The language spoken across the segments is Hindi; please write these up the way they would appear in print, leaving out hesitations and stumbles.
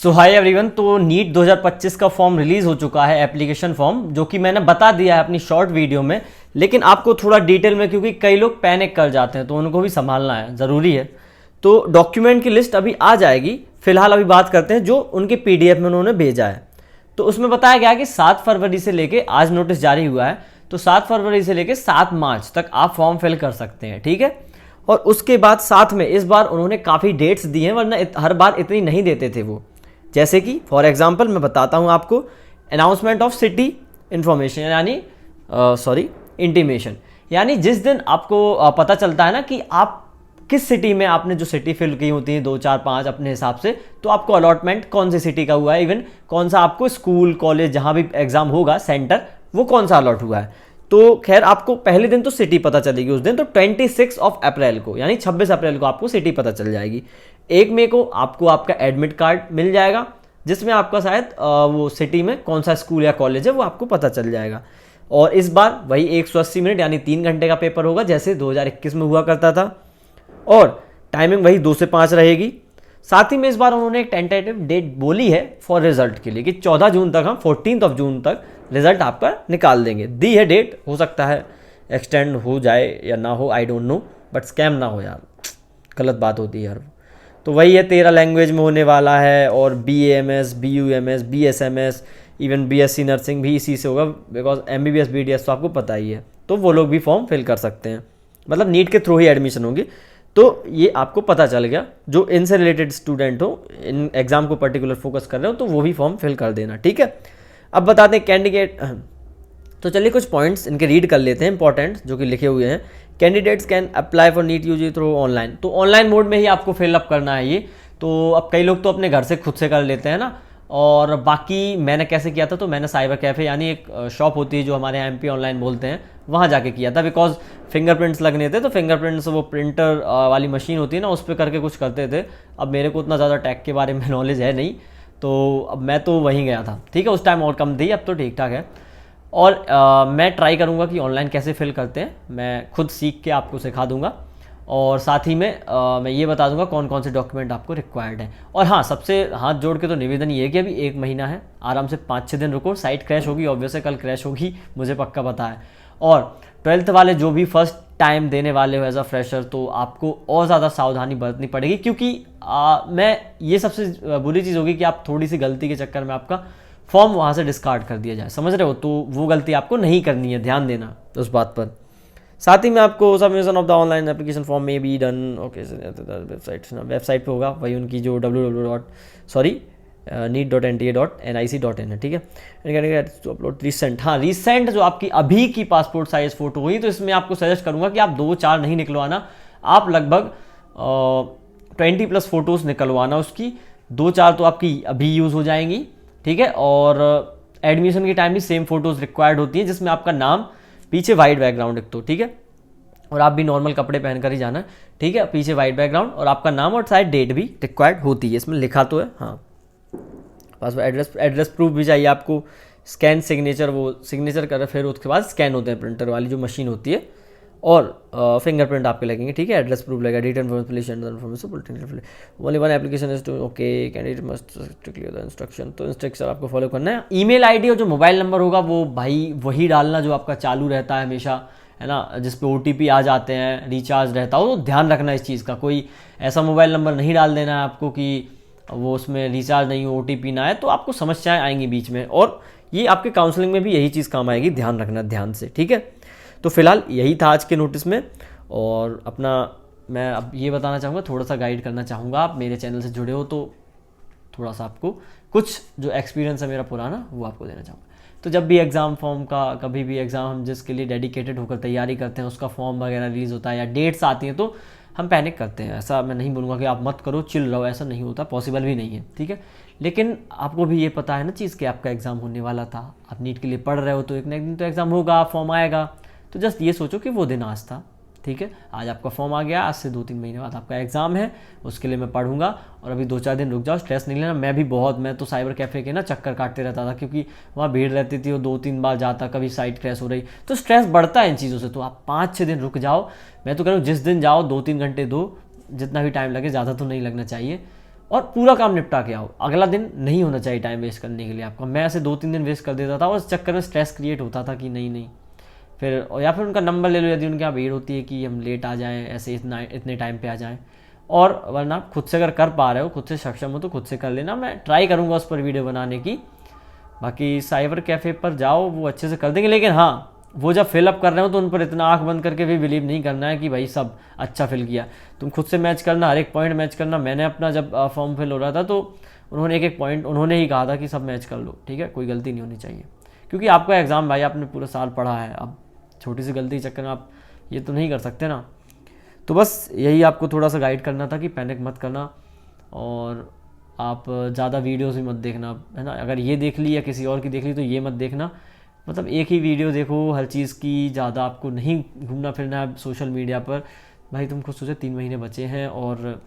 सो हाय एवरीवन। तो नीट 2025 का फॉर्म रिलीज हो चुका है, एप्लीकेशन फॉर्म, जो कि मैंने बता दिया है अपनी शॉर्ट वीडियो में, लेकिन आपको थोड़ा डिटेल में, क्योंकि कई लोग पैनिक कर जाते हैं तो उनको भी संभालना है, ज़रूरी है। तो डॉक्यूमेंट की लिस्ट अभी आ जाएगी। फिलहाल अभी बात करते हैं जो उनके पीडीएफ में उन्होंने भेजा है। तो उसमें बताया गया कि 7 फरवरी से लेके आज नोटिस जारी हुआ है, तो 7 फरवरी से लेके 7 मार्च तक आप फॉर्म फिल कर सकते हैं, ठीक है। और उसके बाद साथ में इस बार उन्होंने काफ़ी डेट्स दी हैं, वरना हर बार इतनी नहीं देते थे वो। जैसे कि फॉर एग्जांपल मैं बताता हूं आपको, अनाउंसमेंट ऑफ सिटी इंफॉर्मेशन यानी इंटीमेशन, यानी जिस दिन आपको पता चलता है ना कि आप किस सिटी में, आपने जो सिटी फिल की होती है 2, 4, 5 अपने हिसाब से, तो आपको अलॉटमेंट कौन सी सिटी का हुआ है, इवन कौन सा आपको स्कूल कॉलेज जहां भी एग्जाम होगा सेंटर, वो कौन सा अलॉट हुआ है। तो खैर आपको पहले दिन तो सिटी पता चलेगी उस दिन, तो 26 ऑफ अप्रैल को यानी 26 अप्रैल को आपको सिटी पता चल जाएगी। 1 मई को आपको आपका एडमिट कार्ड मिल जाएगा, जिसमें आपका शायद वो सिटी में कौन सा स्कूल या कॉलेज है वो आपको पता चल जाएगा। और इस बार वही 180 मिनट यानी 3 घंटे का पेपर होगा, जैसे 2021 में हुआ करता था, और टाइमिंग वही 2 से 5 रहेगी। साथ ही में इस बार उन्होंने एक टेंटेटिव डेट बोली है फॉर रिजल्ट के लिए कि 14 जून तक, हम 14 जून तक रिजल्ट आपका निकाल देंगे। दी है डेट, हो सकता है एक्सटेंड हो जाए या ना हो, I don't know, but scam ना हो यार, गलत बात होती है यार। तो वही है, 13 लैंग्वेज में होने वाला है, और BAMS, BUMS, BSMS, even BSc nursing भी इसी से होगा, बिकॉज MBBS BDS तो आपको पता ही है। तो वो लोग भी फॉर्म फिल कर सकते हैं, मतलब नीट के थ्रू ही एडमिशन होगी। तो ये आपको पता चल गया, जो इनसे रिलेटेड स्टूडेंट हो, इन एग्जाम को पर्टिकुलर फोकस कर रहे हो, तो वो भी फॉर्म फिल कर देना, ठीक है। अब बताते हैं कैंडिडेट, तो चलिए कुछ पॉइंट्स इनके रीड कर लेते हैं इंपॉर्टेंट, जो कि लिखे हुए हैं। Candidates can apply for NEET UG through online, तो ऑनलाइन मोड में ही आपको फिलअप करना है ये। तो अब कई लोग तो अपने घर से खुद से कर लेते हैं ना, और बाकी मैंने कैसे किया था, तो मैंने साइबर कैफ़े यानी एक शॉप होती है जो हमारे यहाँ MP ऑनलाइन बोलते हैं, वहाँ जाके किया था। बिकॉज फिंगरप्रिंट्स लगने थे, तो फिंगरप्रिंट्स वो प्रिंटर वाली मशीन होती है ना, उस पर करके कुछ करते थे। अब मेरे को उतना ज़्यादा टेक के बारे में नॉलेज है नहीं, तो अब मैं तो वहीं गया था, ठीक है। उस टाइम और कम थी, अब तो ठीक ठाक है। और मैं ट्राई करूँगा कि ऑनलाइन कैसे फिल करते हैं, मैं खुद सीख के आपको सिखा दूंगा, और साथ ही में मैं ये बता दूंगा कौन कौन से डॉक्यूमेंट आपको रिक्वायर्ड हैं। और हाँ, सबसे हाथ जोड़ के तो निवेदन ये है कि अभी 1 महीना है, आराम से 5-6 दिन रुको। साइट क्रैश होगी, ऑब्वियसली कल क्रैश होगी, मुझे पक्का पता है। और 12th वाले जो भी फर्स्ट टाइम देने वाले हो एज अ फ्रेशर, तो आपको और ज़्यादा सावधानी बरतनी पड़ेगी, क्योंकि मैं ये सबसे बुरी चीज़ होगी कि आप थोड़ी सी गलती के चक्कर में आपका फॉर्म वहाँ से डिस्कार्ड कर दिया जाए, समझ रहे हो। तो वो गलती आपको नहीं करनी है, ध्यान देना उस बात पर। साथ ही में आपको submission of the online application form में बी डन, ओके, वेबसाइट पे होगा, वही उनकी जो www.neet.nta.nic.in है, ठीक है। अपलोड रिसेंट, हाँ रिसेंट जो आपकी अभी की पासपोर्ट साइज फोटो हुई, तो इसमें आपको सजेस्ट करूंगा कि आप 2-4 नहीं निकलवाना, आप लगभग 20+ फोटोज़ निकलवाना उसकी। 2-4 तो आपकी अभी यूज़ हो जाएंगी, ठीक है। और एडमिशन के टाइम भी सेम फोटोज़ रिक्वायर्ड होती है, जिसमें आपका नाम, पीछे वाइट बैकग्राउंड एक तो, ठीक है। और आप भी नॉर्मल कपड़े पहनकर ही जाना, ठीक है। पीछे वाइट बैकग्राउंड और आपका नाम और शायद डेट भी रिक्वायर्ड होती है, इसमें लिखा तो है, हाँ। पासवर्ड एड्रेस प्रूफ भी चाहिए आपको, स्कैन सिग्नेचर, वो सिग्नेचर कर, फिर उसके बाद स्कैन होते हैं प्रिंटर वाली जो मशीन होती है, और फिंगरप्रिंट आपके लगेंगे, ठीक है। एड्रेस प्रूफ लगेगा, date information, only one application is to, okay, candidate must strictly the instruction, तो इंस्ट्रक्शन आपको फॉलो करना है। ईमेल आईडी और जो मोबाइल नंबर होगा वो भाई वही डालना जो आपका चालू रहता है हमेशा, है ना, जिस पे OTP आ जाते हैं, रिचार्ज रहता हो, तो ध्यान रखना इस चीज़ का। कोई ऐसा मोबाइल नंबर नहीं डाल देना है आपको कि वो उसमें रिचार्ज नहीं हो, OTP ना है, तो आपको समस्याएं आएंगी बीच में, और ये आपके काउंसलिंग में भी यही चीज़ काम आएगी, ध्यान रखना ध्यान से, ठीक है। तो फिलहाल यही था आज के नोटिस में। और अपना मैं अब ये बताना चाहूँगा, थोड़ा सा गाइड करना चाहूँगा, आप मेरे चैनल से जुड़े हो तो थोड़ा सा आपको कुछ जो एक्सपीरियंस है मेरा पुराना, वो आपको देना चाहूँगा। तो जब भी एग्ज़ाम फॉर्म का, कभी भी एग्ज़ाम हम जिसके लिए डेडिकेटेड होकर तैयारी करते हैं, उसका फॉर्म वगैरह रिलीज़ होता है या डेट्स आती हैं, तो हम पैनिक करते हैं। ऐसा मैं नहीं बोलूँगा कि आप मत करो, चिल रहो, ऐसा नहीं होता, पॉसिबल भी नहीं है, ठीक है। लेकिन आपको भी ये पता है ना चीज़ कि आपका एग्ज़ाम होने वाला था, आप नीट के लिए पढ़ रहे हो, तो एक ना एक दिन तो एग्ज़ाम होगा, फॉर्म आएगा। तो जस्ट ये सोचो कि वो दिन आज था, ठीक है। आज आपका फॉर्म आ गया, आज से 2-3 महीने बाद आपका एग्ज़ाम है, उसके लिए मैं पढ़ूंगा, और अभी 2-4 दिन रुक जाओ, स्ट्रेस नहीं लेना। मैं तो साइबर कैफ़े के ना चक्कर काटते रहता था, क्योंकि वहाँ भीड़ रहती थी, वो 2-3 बार जाता, कभी साइट क्रैश हो रही, तो स्ट्रेस बढ़ता है इन चीज़ों से। तो आप 5-6 दिन रुक जाओ, मैं तो कह रहा हूँ जिस दिन जाओ 2-3 घंटे दो, जितना भी टाइम लगे, ज़्यादा तो नहीं लगना चाहिए। और पूरा काम निपटा के आओ। अगला दिन नहीं होना चाहिए टाइम वेस्ट करने के लिए आपका। मैं ऐसे 2-3 दिन वेस्ट कर देता था और इस चक्कर में स्ट्रेस क्रिएट होता था कि नहीं फिर, या फिर उनका नंबर ले लो यदि उनके यहाँ भीड़ होती है कि हम लेट आ जाएँ, ऐसे इतने टाइम पे आ जाएँ। और वरना आप खुद से अगर कर पा रहे हो, खुद से सक्षम हो तो खुद से कर लेना। मैं ट्राई करूँगा उस पर वीडियो बनाने की। बाकी साइबर कैफ़े पर जाओ, वो अच्छे से कर देंगे। लेकिन हाँ, वो जब फिलअप कर रहे हो तो उन पर इतना आंख बंद करके भी बिलीव नहीं करना है कि भाई सब अच्छा फिल किया। तुम खुद से मैच करना, हर एक पॉइंट मैच करना। मैंने अपना जब फॉर्म फिल हो रहा था तो उन्होंने एक पॉइंट उन्होंने ही कहा था कि सब मैच कर लो, ठीक है, कोई गलती नहीं होनी चाहिए। क्योंकि आपका एग्ज़ाम भाई, आपने पूरा साल पढ़ा है, अब छोटी सी गलती के चक्कर में आप ये तो नहीं कर सकते ना। तो बस यही आपको थोड़ा सा गाइड करना था कि पैनिक मत करना, और आप ज़्यादा वीडियोस भी मत देखना, है ना। अगर ये देख ली या किसी और की देख ली तो ये मत देखना। मतलब एक ही वीडियो देखो हर चीज़ की, ज़्यादा आपको नहीं घूमना फिरना है सोशल मीडिया पर। भाई तुम खुद सोचो 3 महीने बचे हैं, और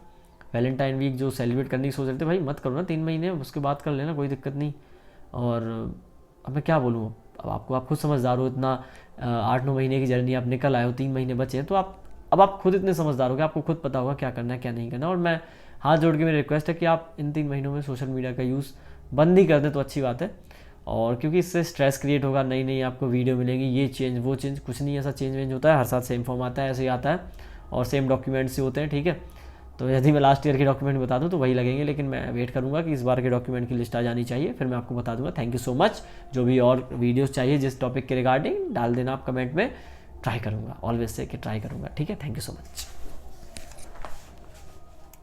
वैलेंटाइन वीक जो सेलिब्रेट करने की सोच रहे थे, भाई मत करो ना 3 महीने, उसके बाद कर लेना, कोई दिक्कत नहीं। और अब मैं क्या बोलूँ, अब आप खुद समझदार हो, इतना 8-9 महीने की जर्नी आप निकल आए हो, 3 महीने बचे हैं, तो आप खुद इतने समझदार हो कि आपको खुद पता होगा क्या करना है क्या नहीं करना। और मैं हाथ जोड़ के मेरी रिक्वेस्ट है कि आप इन 3 महीनों में सोशल मीडिया का यूज़ बंद ही कर दें तो अच्छी बात है। और क्योंकि इससे स्ट्रेस क्रिएट होगा, नई आपको वीडियो मिलेंगी, ये चेंज वो चेंज, कुछ नहीं ऐसा चेंज वेंज होता है, हर साल सेम फॉर्म आता है, ऐसे ही आता है, और सेम डॉक्यूमेंट्स ही होते हैं, ठीक है। तो यदि मैं लास्ट ईयर के डॉक्यूमेंट बता दूं तो वही लगेंगे, लेकिन मैं वेट करूंगा कि इस बार के डॉक्यूमेंट की लिस्ट आ जानी चाहिए, फिर मैं आपको बता दूंगा। Thank you so much. जो भी और वीडियोस चाहिए जिस टॉपिक के रिगार्डिंग डाल देना आप कमेंट में, ट्राई करूंगा, ऑलवेज से कि ट्राई करूंगा, ठीक है। Thank you so much.